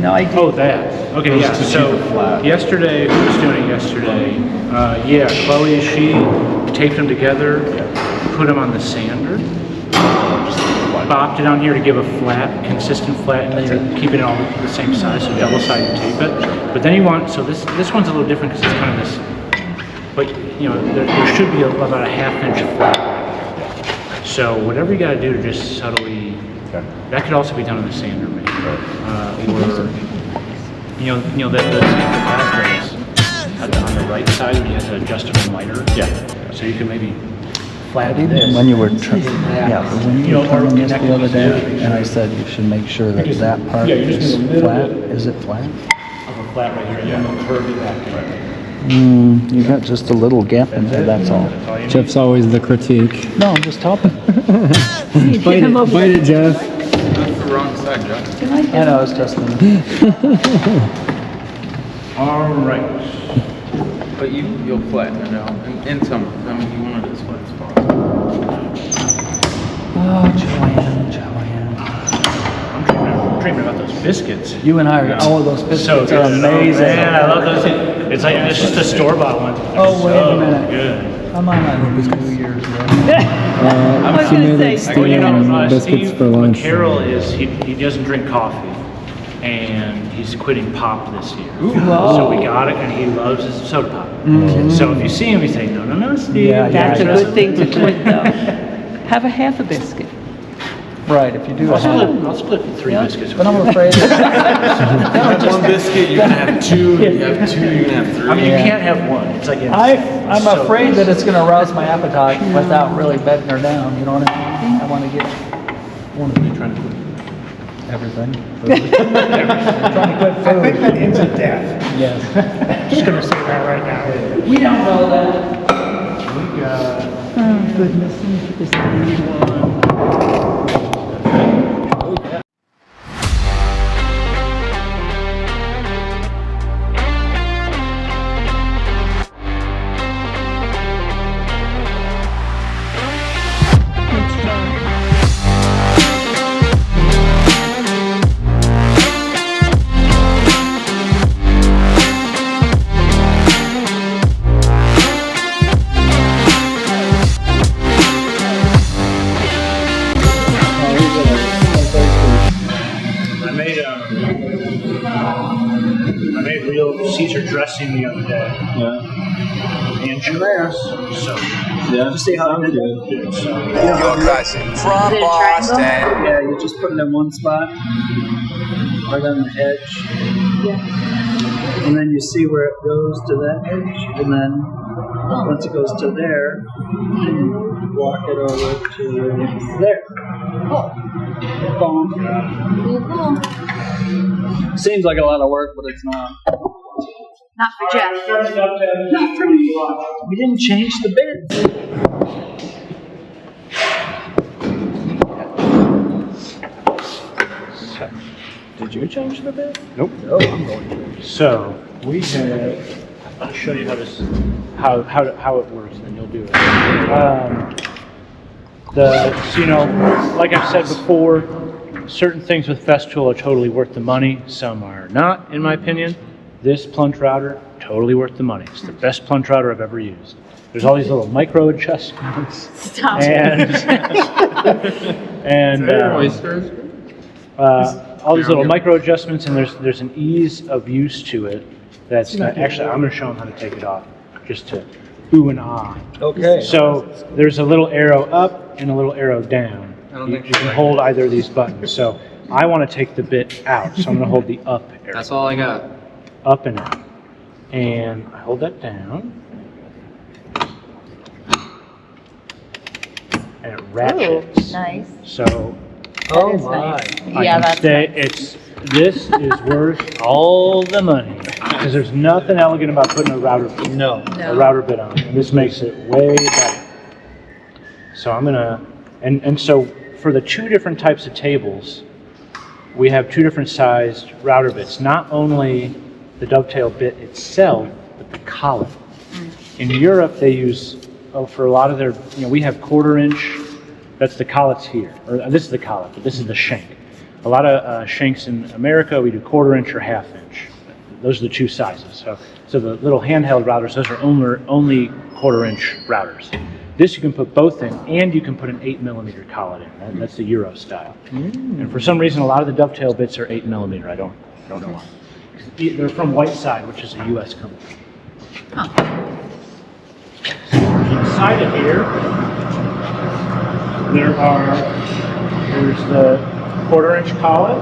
No, I do. Oh, that. Okay, yeah. So yesterday, who was doing it yesterday? Yeah, Chloe. She taped them together, put them on the sander, bopped it on here to give a flat, consistent flat, and then you're keeping it all the same size, so double-sided tape it. But then you want, so this one's a little different because it's kind of this, but you know, there should be about a half-inch flat. So whatever you got to do to just subtly, that could also be done on the sander, maybe. Or you know that the sander has on the right side when you have the adjustable miter. Yeah. So you can maybe flatten this. When you were turning this the other day, and I said you should make sure that that part is flat. Is it flat? Of a flat right here, yeah. Curve it back. You got just a little gap in there, that's all. Jeff's always the critique. No, I'm just helping. Bite it, Jeff. That's the wrong side, Jeff. I know, it's just All right. But you'll flatten it out in some. I mean, you want it as flat as possible. Oh, Joanne. I'm dreaming about those biscuits. You and I are, those biscuits are amazing. Man, I love those. It's like, it's just a store-bought one. Oh, wait a minute. Good. I'm on my 2 years ago. She made biscuits for lunch. Carol is, he doesn't drink coffee. And he's quitting pop this year. So we got it, and he loves his soda pop. So if you see him, you say, no, Steve. That's a good thing to quit, though. Have a half a biscuit. Right, if you do I'll split 3 biscuits. But I'm afraid. One biscuit, you're gonna have 2. You have 2, you're gonna have 3. I mean, you can't have one. It's like I'm afraid that it's going to arouse my appetite without really bedding her down. You know what I mean? I want to get. Trying to quit everything. Trying to quit food. I think that ends at death. Yes. Just gonna say that right now. We don't know that. We got. Oh, goodness. I made real Caesar dressing the other day. Yeah. And Chirash. So, Yeah. Just see how it good. So, Your cousin from Boston. Yeah, you just put it in one spot, right on the edge. Yeah. And then you see where it goes to that edge, and then once it goes to there, you walk it over to there. Cool. Boom. Cool. Seems like a lot of work, but it's not. Not for Jeff. Not for me. We didn't change the bids. did you change the bid? Nope. No, I'm going to. So we have. I'll show you how this, how it works, and then you'll do it. So you know, like I've said before, certain things with Festool are totally worth the money. Some are not, in my opinion. This plunge router, totally worth the money. It's the best plunge router I've ever used. There's all these little micro adjustments. Stop. And all these little micro adjustments, and there's an ease of use to it. That's actually, I'm going to show them how to take it off, just to ooh and ah. Okay. So there's a little arrow up and a little arrow down. You can hold either of these buttons. So I want to take the bit out, so I'm going to hold the up arrow. That's all I got. Up and out. And I hold that down. And it ratchets. Nice. So Oh That is my. nice. I Yeah, can that's stay, nice. this is worth all the money. Because there's nothing elegant about putting a router bit on. And this makes it way better. So I'm gonna, and so for the 2 different types of tables, we have 2 different sized router bits. Not only the dovetail bit itself, but the collet. In Europe, they use, for a lot of their, we have 1/4 inch, that's the collets here. Or this is the collet, but this is the shank. A lot of shanks in America, we do 1/4 inch or 1/2 inch. Those are the two sizes. So the little handheld routers, those are only 1/4 inch routers. This you can put both in, and you can put an 8mm collet in. That's the Euro style. And for some reason, a lot of the dovetail bits are 8mm. I don't know why. They're from Whiteside, which is a U.S. company. Inside of here, there's the 1/4 inch collet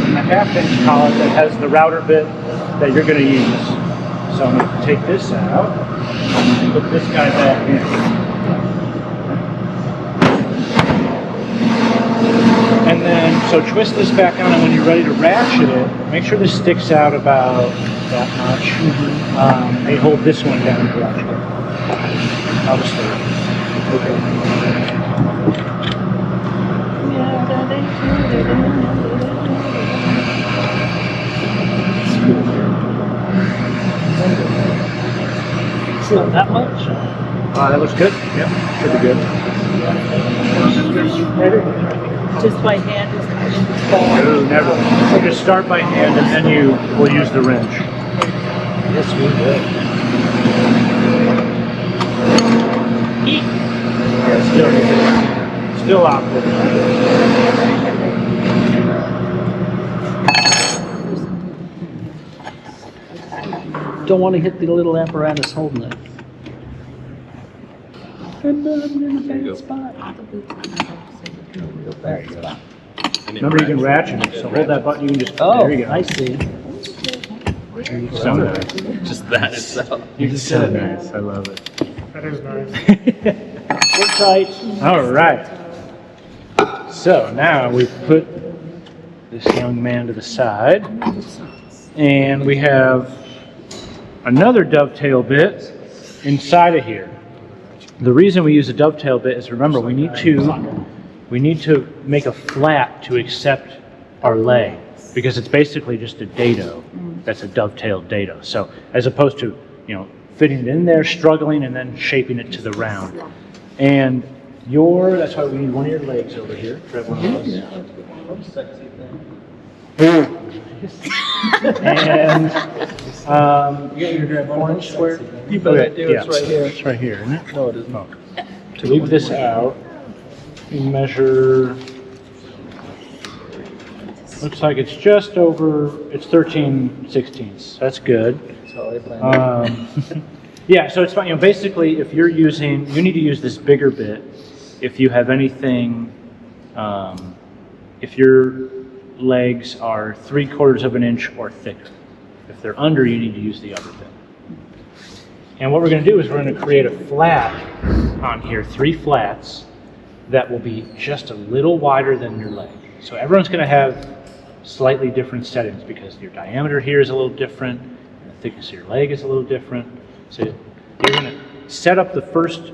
and the 1/2 inch collet that has the router bit that you're going to use. So I'm going to take this out and put this guy back in. And then, so twist this back on, and when you're ready to ratchet it, make sure this sticks out about that much. And hold this one down to ratchet it. I'll just do it. Okay. Not that much? That looks good. Yep, should be good. Just by hand is No, never. So just start by hand and then you will use the wrench. Yes, we will. Yeah, still awkward. Don't want to hit the little apparatus holding it. There you go. Remember, you can ratchet it, so hold that button, you can just, Oh, there you go. I see. So nice. Just that itself. It's so nice, I love it. We're tight. All right. So now we've put this young man to the side, and we have another dovetail bit inside of here. The reason we use a dovetail bit is, remember, we need to make a flat to accept our leg, because it's basically just a dado that's a dovetailed dado. So as opposed to, fitting it in there, struggling, and then shaping it to the round. And that's why we need one of your legs over here. Grab one of those. And you got your 4-inch square? You bet I do. It's right here. It's right here, isn't it? No, it isn't. To leave this out, you measure, looks like it's just over, it's 13/16. That's good. Yeah, so it's fine. Basically, if you're using, you need to use this bigger bit. If you have anything, if your legs are 3/4 of an inch or thicker. If they're under, you need to use the other bit. And what we're going to do is we're going to create a flat on here, 3 flats that will be just a little wider than your leg. So everyone's going to have slightly different settings because your diameter here is a little different, and the thickness of your leg is a little different. So you're going to set up the first,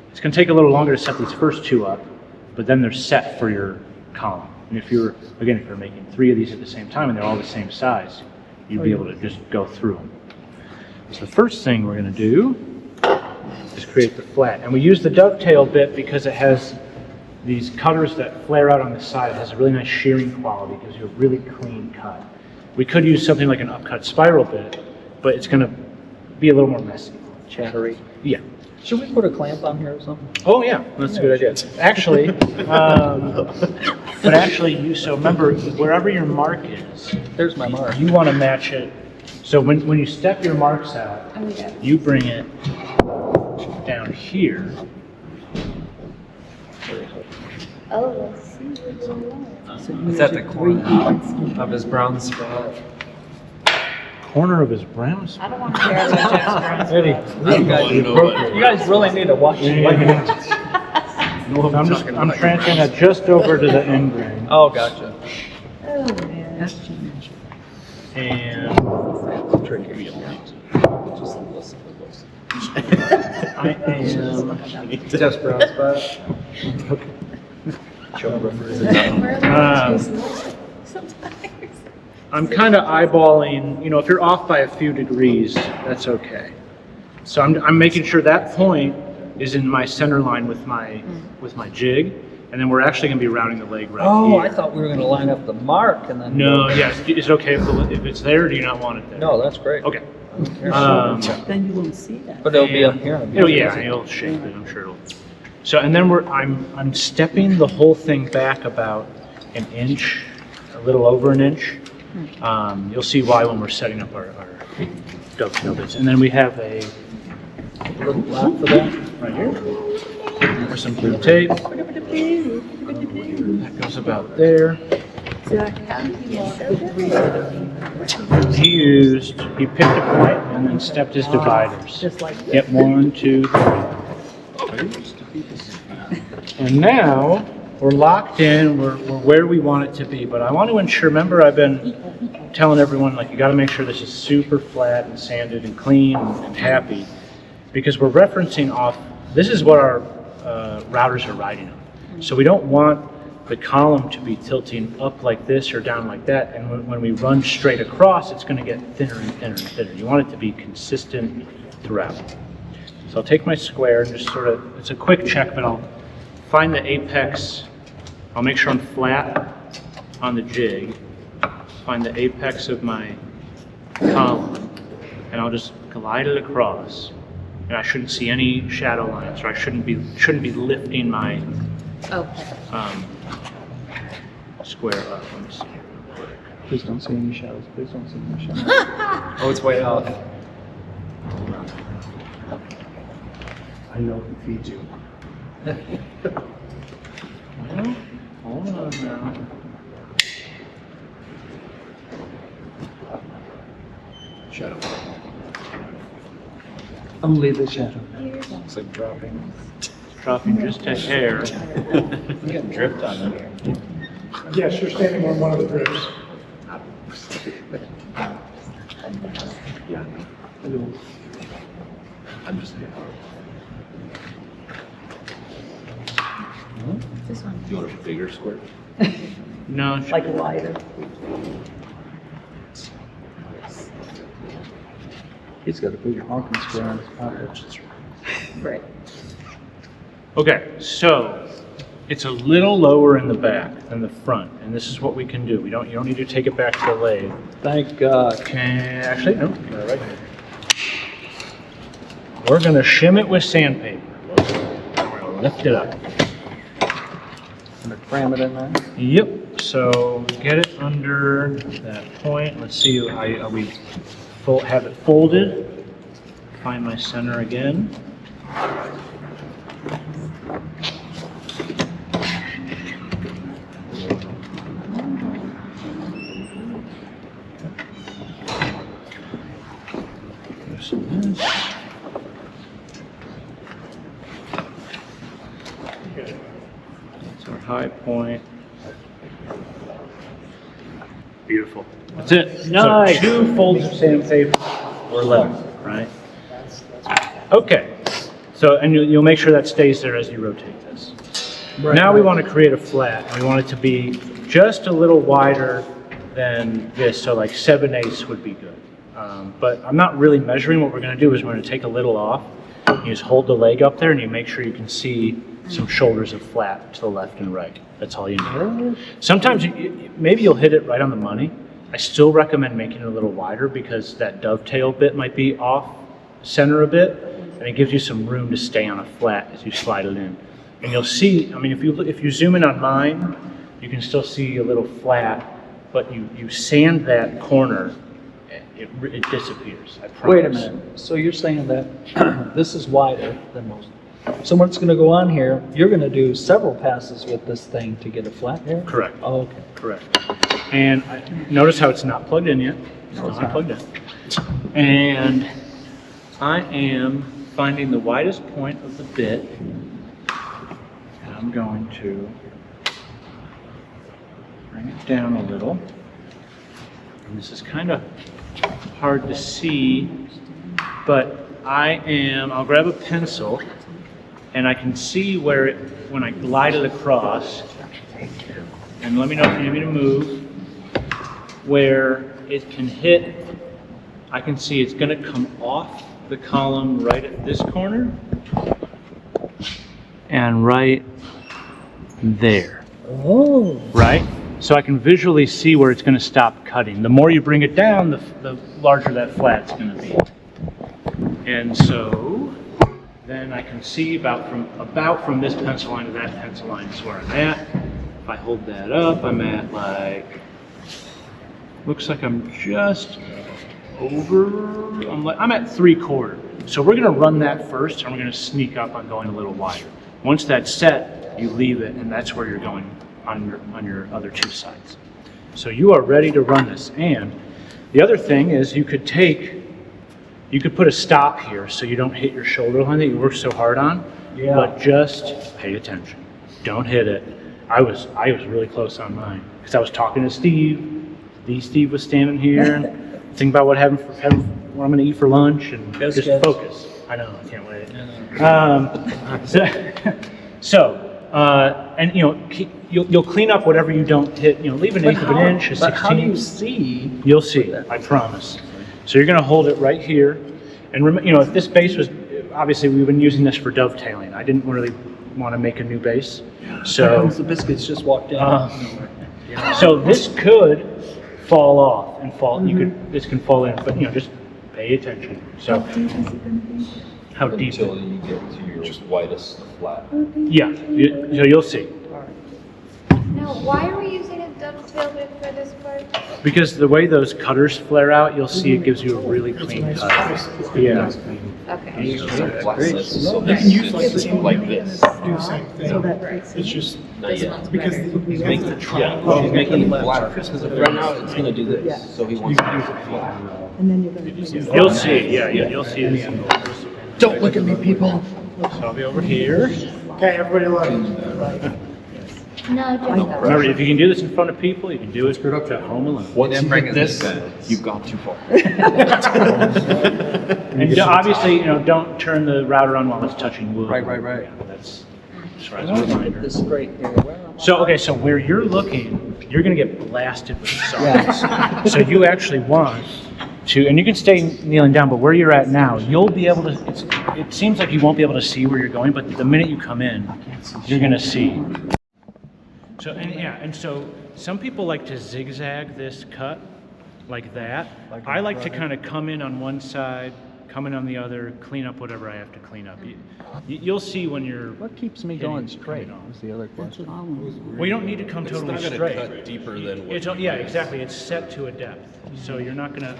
it's going to take a little longer to set these first 2 up, but then they're set for your column. And if you're making 3 of these at the same time and they're all the same size, you'd be able to just go through them. So the first thing we're going to do is create the flat. And we use the dovetail bit because it has these cutters that flare out on the side. It has a really nice shearing quality, gives you a really clean cut. We could use something like an upcut spiral bit, but it's going to be a little more messy. Chattery. Yeah. Should we put a clamp on here or something? Oh yeah, that's a good idea. Actually, so remember, wherever your mark is, There's my mark. you want to match it. So when you step your marks out, you bring it down here. Oh, let's see. It's at the corner of his brown spot. Corner of his brown spot. I don't want to hear about Jeff's brown spot. You guys really need to watch it. I'm transferring that just over to the end grain. Oh, gotcha. Oh, man. That's And Tricky. I am Jeff's brown spot. I'm kind of eyeballing, if you're off by a few degrees, that's okay. So I'm making sure that point is in my center line with my jig, and then we're actually going to be routing the leg right Oh, here. I thought we were gonna line up the mark and then. No, yes, is it okay if it's there, or do you not want it there? No, that's great. Okay. Then you won't see that. But it'll be up here. Oh yeah, it'll shape it. I'm sure it'll. So and then I'm stepping the whole thing back about an inch, a little over an inch. You'll see why when we're setting up our dovetail bits. And then we have a Little block for that. right here for some blue tape. That goes about there. He picked a point and then stepped his dividers. Just like this. Yep, 1, 2, 3. And now we're locked in, we're where we want it to be. But I want to ensure, remember I've been telling everyone, like, you got to make sure this is super flat and sanded and clean and happy, because we're referencing off, this is what our routers are riding on. So we don't want the column to be tilting up like this or down like that, and when we run straight across, it's going to get thinner and thinner and thinner. You want it to be consistent throughout. So I'll take my square and just sort of, it's a quick check, but I'll find the apex. I'll make sure I'm flat on the jig, find the apex of my column, and I'll just glide it across. And I shouldn't see any shadow lines, or I shouldn't be lifting my square up. Let me see. Please don't see any shadows. Please don't see any shadows. Oh, it's way out. I know who feeds you. Well, hold on now. Shadow. Only the shadow. It's like dropping. Dropping just a hair. You got dripped on it. Yes, you're standing on one of the drips. Yeah. I'm just here. This one. You want a bigger square? No, sh- Like wider. He's got a big honking square in his pocket. Right. Okay, so it's a little lower in the back than the front, and this is what we can do. You don't need to take it back to the lathe. Thank God. Actually, no, got it right here. We're gonna shim it with sandpaper. We're gonna lift it up. Gonna cram it in there. Yep. So get it under that point. Let's see. We have it folded. Find my center again. That's our high point. Beautiful. That's it. Nice. So 2 folds of sandpaper or level, right? Okay. So, and you'll make sure that stays there as you rotate this. Right. Now we want to create a flat, and we want it to be just a little wider than this, so like 7/8 would be good. But I'm not really measuring. What we're going to do is we're going to take a little off. You just hold the leg up there, and you make sure you can see some shoulders of flat to the left and right. That's all you need. Sometimes maybe you'll hit it right on the money. I still recommend making it a little wider because that dovetail bit might be off center a bit, and it gives you some room to stay on a flat as you slide it in. And you'll see, I mean, if you zoom in on mine, you can still see a little flat, but you sand that corner, it disappears. I promise. Wait a minute. So you're saying that this is wider than most. So what's going to go on here, you're going to do several passes with this thing to get it flat here? Correct. Oh, okay. Correct. And notice how it's not plugged in yet. It's not plugged in. And I am finding the widest point of the bit, and I'm going to bring it down a little. And this is kind of hard to see, but I'll grab a pencil, and I can see where when I glide it across, and let me know if you need me to move, where it can hit. I can see it's going to come off the column right at this corner, and right there. Oh. Right? So I can visually see where it's going to stop cutting. The more you bring it down, the larger that flat's going to be. And so then I can see about from this pencil line to that pencil line is where I'm at. If I hold that up, I'm at like, looks like I'm just over, I'm at 3/4. So we're going to run that first, and we're going to sneak up on going a little wider. Once that's set, you leave it, and that's where you're going on your other two sides. So you are ready to run this. And the other thing is you could put a stop here so you don't hit your shoulder line that you work so hard on. Yeah. But just pay attention. Don't hit it. I was really close on mine because I was talking to Steve. Steve was standing here and thinking about what I'm going to eat for lunch and just focus. I know, I can't wait. And you'll clean up whatever you don't hit. Leave an 1/8 of an inch, a 16. How do you see? You'll see. I promise. So you're going to hold it right here, and if this base was, obviously we've been using this for dovetailing. I didn't really want to make a new base, so The Biscuits just walked in. so this could fall off and fall. This can fall in, but just pay attention. So how deep? Until you get to your widest flat. Yeah. So you'll see. Now, why are we using a dovetail bit for this part? Because the way those cutters flare out, you'll see it gives you a really clean cut. Yeah. Okay. You can use like the same like this. Do the same thing. It's just because He's making he's making it flat. Because right now it's gonna do this. So he wants to use it flat. You'll see. Yeah. You'll see this. Don't look at me, people. So I'll be over here. okay. Everybody look. No, just Remember, if you can do this in front of people, you can do it at home alone. Once you hit this, you've gone too far. And obviously, don't turn the router on while it's touching wood. Right. Yeah, that's just as a reminder. This is great. So where you're looking, you're going to get blasted with saws. So you actually want to, and you can stay kneeling down, but where you're at now, you'll be able to, it seems like you won't be able to see where you're going, but the minute you come in, you're going to see. So some people like to zigzag this cut like that. I like to kind of come in on one side, come in on the other, clean up whatever I have to clean up. You'll see when you're. What keeps me going straight? Is the other question. Well, you don't need to come totally straight. Cut deeper than what Yeah, exactly. It's set to a depth, so you're not gonna.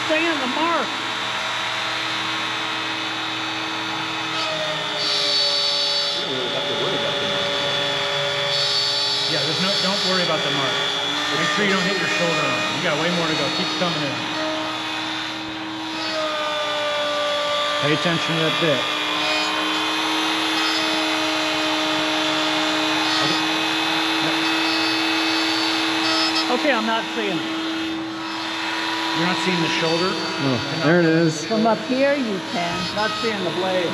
Saying the mark. Yeah, don't worry about the mark. Make sure you don't hit your shoulder on it. You got way more to go. Keep coming in. Pay attention to that bit. Okay, I'm not seeing it. You're not seeing the shoulder? Oh, there it is. From up here, you can. Not seeing the blade.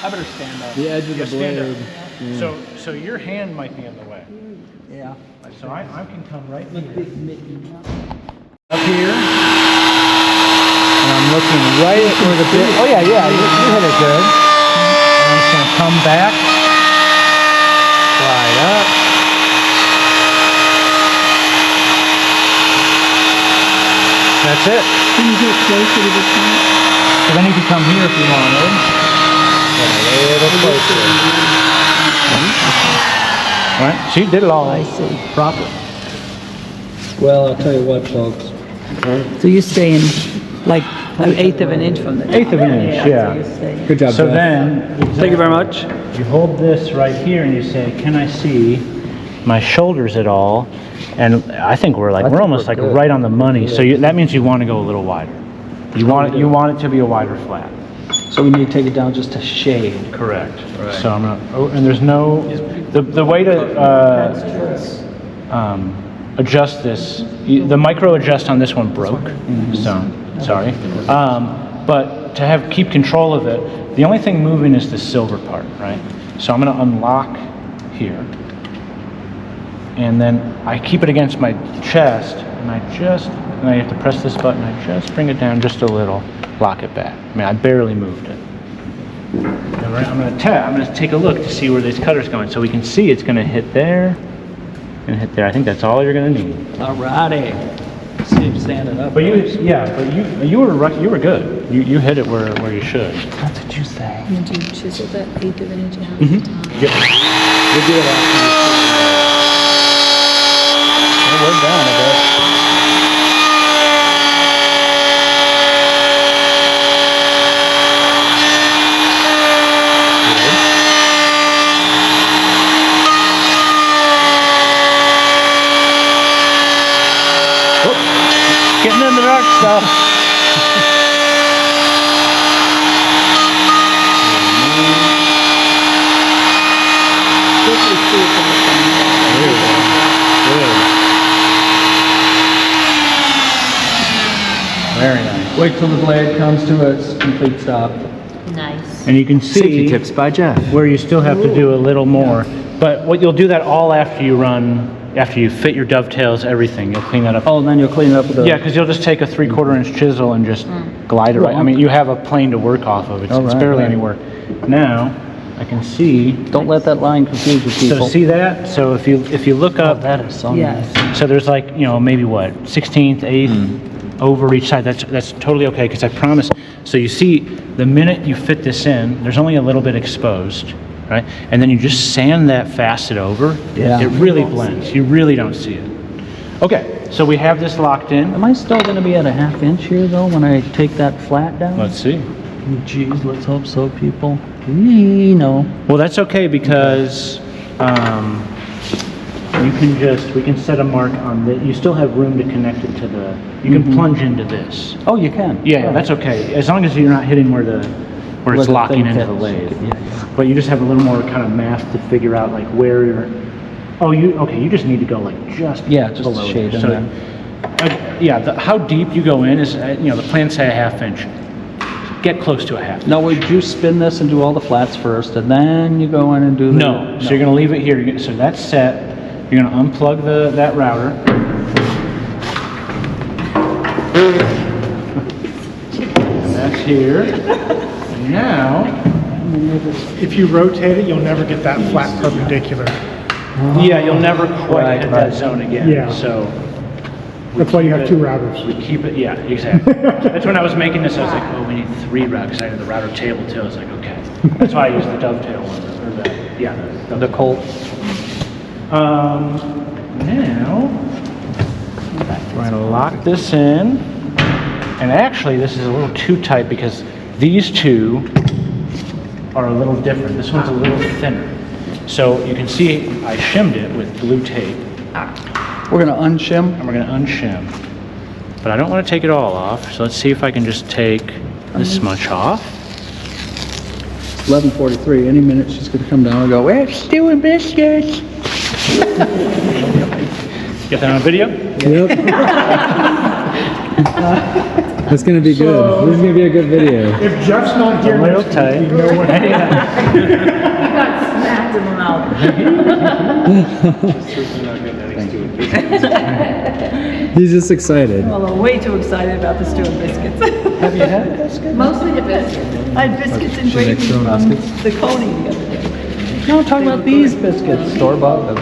I better stand up. The edge of the Stand blade. up. Yeah. So your hand might be in the way. Yeah. So I can come right here. Up here. And I'm looking right at where the bit. Oh yeah, you hit it good. And I'm just gonna come back. Slide up. That's it. Can you get closer to the front? So then you can come here if you wanted. Get a little closer. All right, she did it all. I see. Proper. Well, I'll tell you what, folks. So you're staying like an 1/8 of an inch from the top. 1/8 of an inch, yeah. So you're staying. Good job, So Jeff. then, Thank you very much. you hold this right here and you say, can I see my shoulders at all? And I think we're almost like good. right on the money. So that means you want to go a little wider. You want it to be a wider flat. So we need to take it down just a shade. Correct. Right. So I'm gonna, and there's no, the way to adjust this, the micro adjust on this one broke. So sorry. But to keep control of it, the only thing moving is the silver part, right? So I'm gonna unlock here. and then I keep it against my chest, and I have to press this button. I just bring it down just a little, lock it back. I mean, I barely moved it. And I'm gonna take a look to see where this cutter's going, so we can see it's gonna hit there and hit there. I think that's all you're gonna need. Alrighty. See if standing up. But you were good. You hit it where you should. That's what you say. And do you chisel that 1/8 of an inch out at Mm-hmm. the top? Yep. We'll do it after. We're down a bit. Getting in the dark stuff. Very nice. Wait till the blade comes to its complete stop. Nice. And you can see Safety tips by Jeff. where you still have to do a little more. But what you'll do that all after you fit your dovetails, everything. You'll clean that up. Oh, and then you'll clean it up with the... Yeah, because you'll just take a 3/4 inch chisel and just glide it right. I mean, you have a plane to work off of. It's barely any work. Now, I can see. Don't let that line confuse you, people. So see that? So if you look up, that is so Yes. nice. so there's like, maybe what, 1/16, 1/8 over each side. That's totally okay, because I promise. So you see, the minute you fit this in, there's only a little bit exposed, right? And then you just sand that facet over. Yeah. It really blends. You really don't see it. Okay, so we have this locked in. Am I still going to be at a 1/2 inch here, though, when I take that flat down? Let's see. Geez, let's hope so, people. No. Well, that's okay, because we can set a mark on the, you still have room to connect it to the, you can plunge into this. Oh, you can? Yeah, that's okay, as long as you're not hitting where it's the locking thing into the fits. lathe. Yeah. But you just have a little more kind of math to figure out like where you're, you just need to go like just Just below shade there. in there. How deep you go in is, the plans say a 1/2 inch. Get close to a 1/2 inch. Now, would you spin this and do all the flats first, and then you go in and do the... No. So you're going to leave it here. So that's set. You're going to unplug that router. And that's here. And now, If you rotate it, you'll never get that flat perpendicular. yeah, you'll never quite hit that zone again. Yeah. So That's why you have 2 routers. we keep it. Yeah, exactly. That's when I was making this. I was like, oh, we need 3 routers. I had the router table too. I was like, okay. That's why I used the dovetail one. Or The Colt. Now, we're going to lock this in. And actually, this is a little too tight because these two are a little different. This one's a little thinner. So you can see I shimmed it with blue tape. We're going to unshim. And we're going to unshim. But I don't want to take it all off. So let's see if I can just take this much off. 11:43. Any minute she's going to come down and go, we're doing biscuits. Get that on video? Yep. That's gonna be good. This is gonna be a good video. If Jeff's not here, Real tight. You got smacked in the mouth. He's just excited. Well, I'm way too excited about the stew and biscuits. Have you had biscuits? Mostly the biscuits. I had biscuits and She gravy makes her own from biscuits? the Coney the other day. No, I'm talking about these biscuits. Store-bought.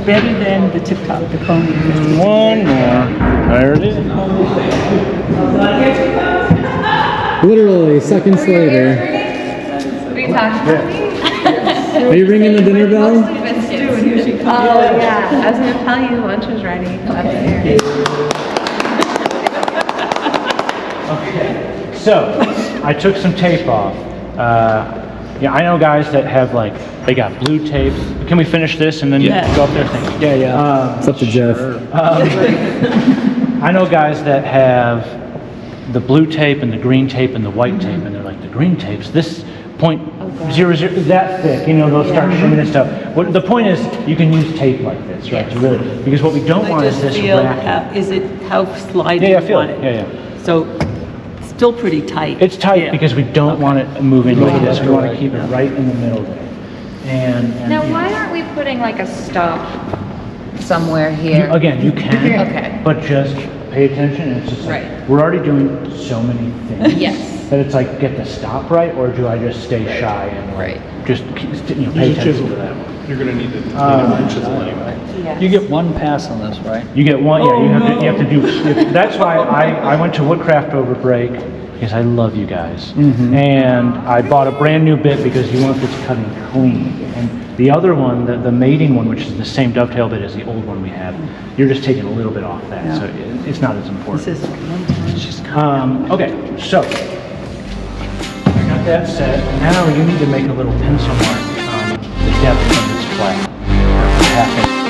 Better than the Tip Top, the Coney biscuits. One more. There it is. Literally seconds later. Are you talking about me? Are you ringing the dinner bell? Mostly biscuits. And here she comes. Oh, yeah. I was going to tell you lunch was ready. Okay. Okay, so I took some tape off. I know guys that have they got blue tape. Can we finish this and then go up there? Thank you. Yeah. It's up to Jeff. I know guys that have the blue tape and the green tape and the white tape, and they're like, the green tape's this .00, that thick, they'll start shimming and stuff. The point is, you can use tape like this, right? To really, because what we don't want is this rack. Is it how sliding Yeah, you feel want it. it? Yeah. So, still pretty tight. It's tight Yeah. because we don't want it to move into this. We want to keep it right in the middle there. And Now, why aren't we putting like a stop somewhere here? Again, you can, Okay. but just pay attention. It's just like, Right. we're already doing so many things. Yes. That it's like, get the stop right, or do I just stay shy and like, just pay attention to that one? You're gonna need to clean up the chisel anyway. Yes. You get one pass on this, right? You get one, yeah, you have to do, that's why I went to Woodcraft over break, because I love you guys. And I bought a brand new bit because you want this cutting clean. And the other one, the mating one, which is the same dovetail bit as the old one we had, you're just taking a little bit off that, so it's not as important. This is one time. Okay, so I got that set. Now you need to make a little pencil mark on the depth of this flat. Half inch.